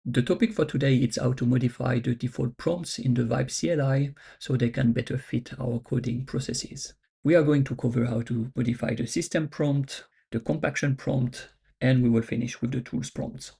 The topic for today is how to modify the default prompts in the Vibe CLI so they can better fit our coding processes. We are going to cover how to modify the system prompt, the compaction prompt, and we will finish with the tools prompts.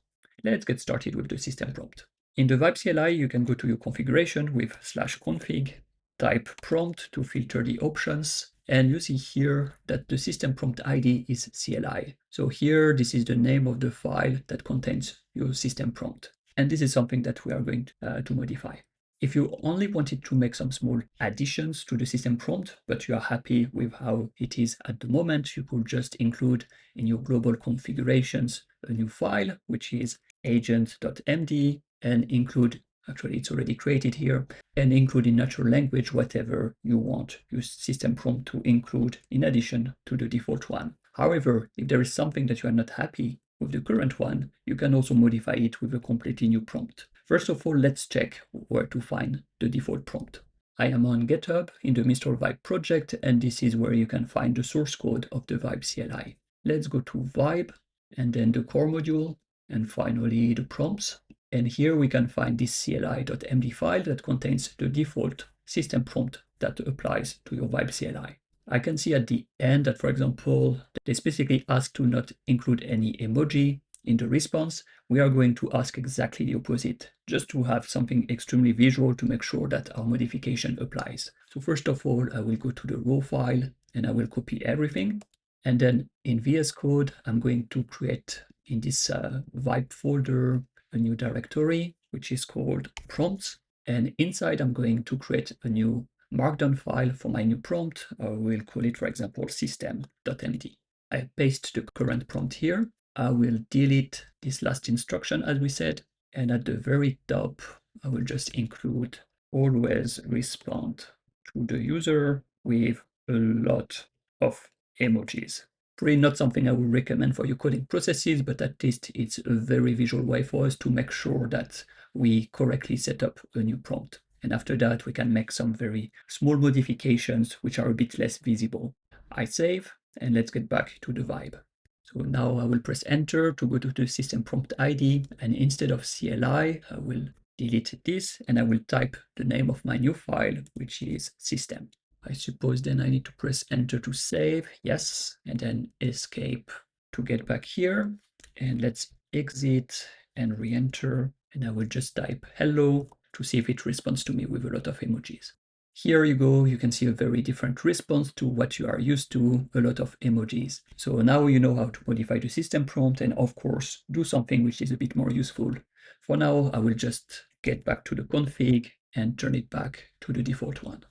Let's get started with the system prompt. In the Vibe CLI, you can go to your configuration with /config, type prompt to filter the options, and you see here that the system prompt ID is CLI. So here, this is the name of the file that contains your system prompt. And this is something that we are going to modify. If you only wanted to make some small additions to the system prompt, but you are happy with how it is at the moment, you could just include in your global configurations a new file, which is agent.md, and include, actually it's already created here, and include in natural language whatever you want your system prompt to include in addition to the default one. However, if there is something that you are not happy with the current one, you can also modify it with a completely new prompt. First of all, let's check where to find the default prompt. I am on GitHub in the Mr. Vibe project, and this is where you can find the source code of the Vibe CLI. Let's go to Vibe, and then the core module, and finally the prompts. And here we can find this CLI.md file that contains the default system prompt that applies to your Vibe CLI. I can see at the end that, for example, they specifically ask to not include any emoji in the response. We are going to ask exactly the opposite, just to have something extremely visual to make sure that our modification applies. So first of all, I will go to the raw file and I will copy everything. And then in VS Code, I'm going to create in this Vibe folder a new directory, which is called prompts. And inside, I'm going to create a new markdown file for my new prompt. We'll call it, for example, system.md. I paste the current prompt here. I will delete this last instruction, as we said. And at the very top, I will just include always respond to the user with a lot of emojis. Probably not something I would recommend for your coding processes, but at least it's a very visual way for us to make sure that we correctly set up a new prompt. And after that, we can make some very small modifications which are a bit less visible. I save, and let's get back to the Vibe. So now I will press enter to go to the system prompt ID, and instead of CLI, I will delete this, and I will type the name of my new file, which is system. I suppose then I need to press enter to save, yes, and then escape to get back here. And let's exit and re-enter, and I will just type hello to see if it responds to me with a lot of emojis. Here you go, you can see a very different response to what you are used to, a lot of emojis. So now you know how to modify the system prompt and of course do something which is a bit more useful. For now, I will just get back to the config and turn it back to the default one.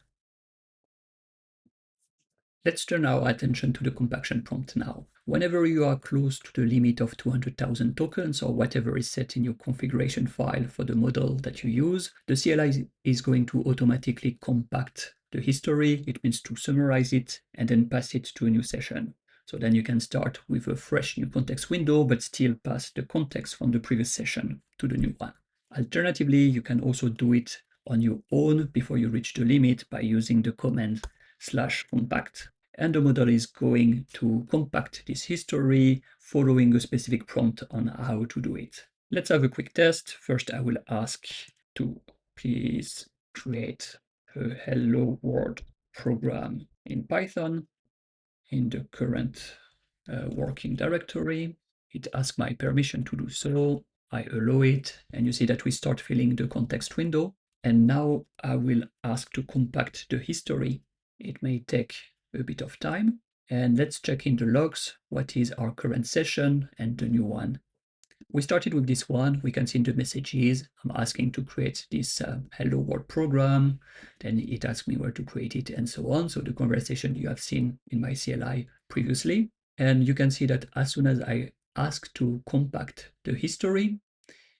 Let's turn our attention to the compaction prompt now. Whenever you are close to the limit of 200,000 tokens or whatever is set in your configuration file for the model that you use, the CLI is going to automatically compact the history. It means to summarize it and then pass it to a new session. So then you can start with a fresh new context window, but still pass the context from the previous session to the new one. Alternatively, you can also do it on your own before you reach the limit by using the command /compact, and the model is going to compact this history following a specific prompt on how to do it. Let's have a quick test. First, I will ask to please create a hello world program in Python in the current working directory. It asks my permission to do so. I allow it, and you see that we start filling the context window. And now I will ask to compact the history. It may take a bit of time. And let's check in the logs what is our current session and the new one. We started with this one. We can see in the messages, I'm asking to create this hello world program. Then it asks me where to create it and so on. So the conversation you have seen in my CLI previously. And you can see that as soon as I ask to compact the history,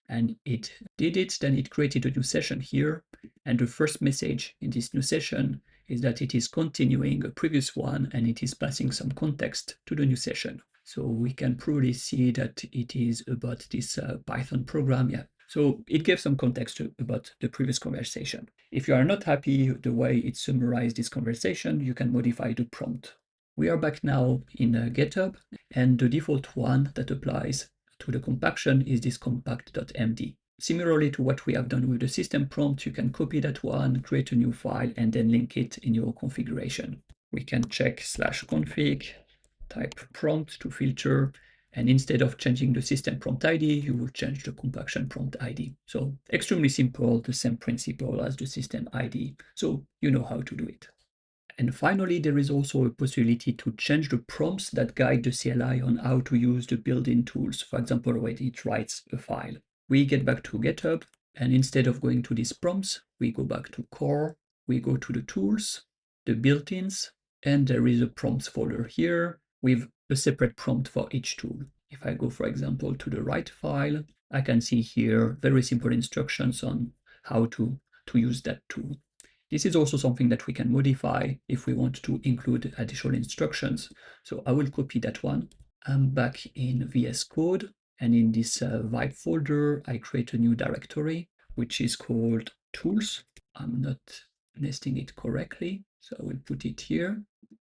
and it did it, then it created a new session here. And the first message in this new session is that it is continuing a previous one and it is passing some context to the new session. So we can probably see that it is about this Python program. Yeah. So it gives some context about the previous conversation. If you are not happy the way it summarized this conversation, you can modify the prompt. We are back now in GitHub, and the default one that applies to the compaction is this compact.md. similarly to what we have done with the system prompt, you can copy that one, create a new file, and then link it in your configuration. We can check /config, type prompt to filter, and instead of changing the system prompt ID, you will change the compaction prompt ID. So extremely simple, the same principle as the system ID. So you know how to do it. And finally, there is also a possibility to change the prompts that guide the CLI on how to use the built-in tools. For example, when it writes a file. We get back to GitHub, and instead of going to these prompts, we go back to core, we go to the tools, the built-ins, and there is a prompts folder here with a separate prompt for each tool. If I go, for example, to the write file, I can see here very simple instructions on how to use that tool. This is also something that we can modify if we want to include additional instructions. So I will copy that one. I'm back in VS Code, and in this Vibe folder, I create a new directory, which is called tools. I'm not nesting it correctly, so I will put it here.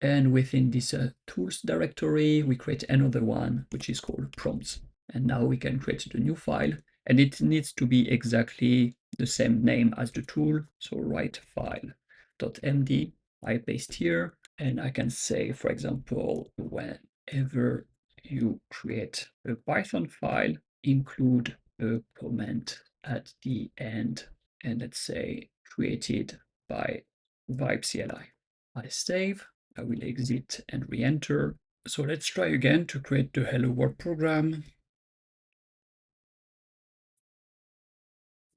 And within this tools directory, we create another one, which is called prompts. And now we can create the new file, and it needs to be exactly the same name as the tool. So write file.md, I paste here, and I can say, for example, whenever you create a Python file, include a comment at the end, and let's say created by Vibe CLI. I save, I will exit and re-enter. So let's try again to create the Hello World program.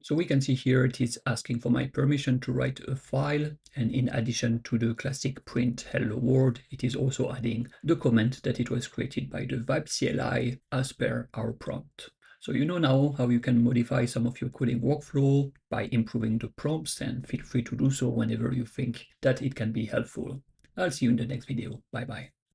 So we can see here it is asking for my permission to write a file, and in addition to the classic print hello world, it is also adding the comment that it was created by the Vibe CLI as per our prompt. So you know now how you can modify some of your coding workflow by improving the prompts, and feel free to do so whenever you think that it can be helpful. I'll see you in the next video. Bye bye.